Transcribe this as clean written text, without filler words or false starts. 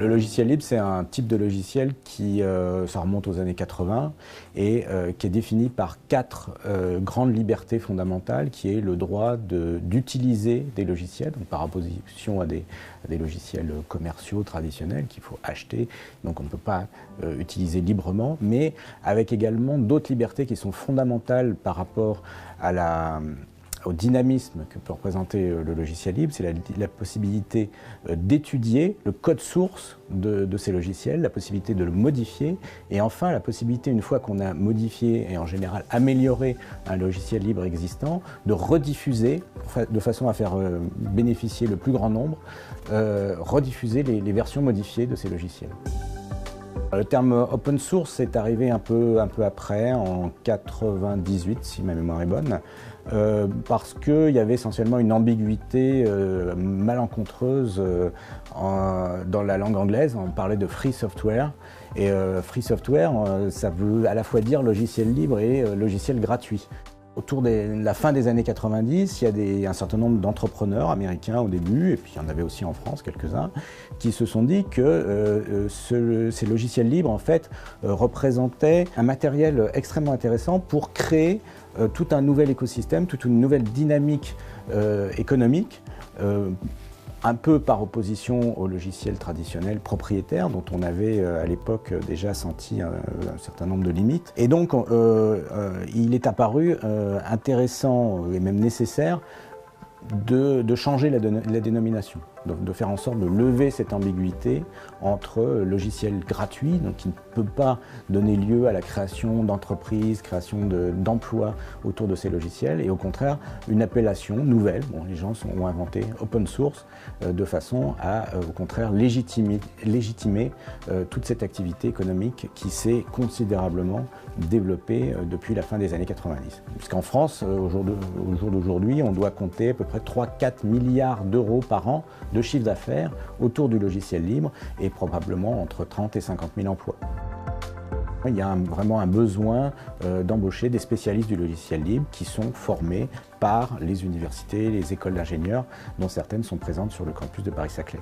logiciel libre, c'est un type de logiciel qui ça remonte aux années 80 et qui est défini par 4 grandes libertés fondamentales, qui est le droit d'utiliser des logiciels, donc par opposition à des logiciels commerciaux traditionnels qu'il faut acheter, donc on ne peut pas utiliser librement, mais avec également d'autres libertés qui sont fondamentales par rapport au dynamisme que peut représenter le logiciel libre. C'est la possibilité d'étudier le code source de ces logiciels, la possibilité de le modifier, et enfin la possibilité, une fois qu'on a modifié et en général amélioré un logiciel libre existant, de rediffuser, de façon à faire bénéficier le plus grand nombre, rediffuser les versions modifiées de ces logiciels. Le terme open source est arrivé un peu après, en 98, si ma mémoire est bonne, parce qu'il y avait essentiellement une ambiguïté malencontreuse dans la langue anglaise. On parlait de free software, et free software, ça veut à la fois dire logiciel libre et logiciel gratuit. Autour de la fin des années 90, il y a un certain nombre d'entrepreneurs américains au début, et puis il y en avait aussi en France quelques-uns, qui se sont dit que ces logiciels libres en fait représentaient un matériel extrêmement intéressant pour créer tout un nouvel écosystème, toute une nouvelle dynamique économique, un peu par opposition aux logiciels traditionnels propriétaires dont on avait à l'époque déjà senti un certain nombre de limites. Et donc il est apparu intéressant et même nécessaire de changer la dénomination, de faire en sorte de lever cette ambiguïté entre logiciel gratuit, donc qui ne peut pas donner lieu à la création d'entreprises, création d'emplois autour de ces logiciels, et au contraire une appellation nouvelle. Bon, les gens ont inventé open source de façon à au contraire légitimer toute cette activité économique qui s'est considérablement développée depuis la fin des années 90. Puisqu'en France, au jour d'aujourd'hui, on doit compter à peu près 3-4 milliards d'euros par an de chiffre d'affaires autour du logiciel libre, et probablement entre 30 et 50 000 emplois. Il y a vraiment un besoin d'embaucher des spécialistes du logiciel libre qui sont formés par les universités, les écoles d'ingénieurs, dont certaines sont présentes sur le campus de Paris-Saclay.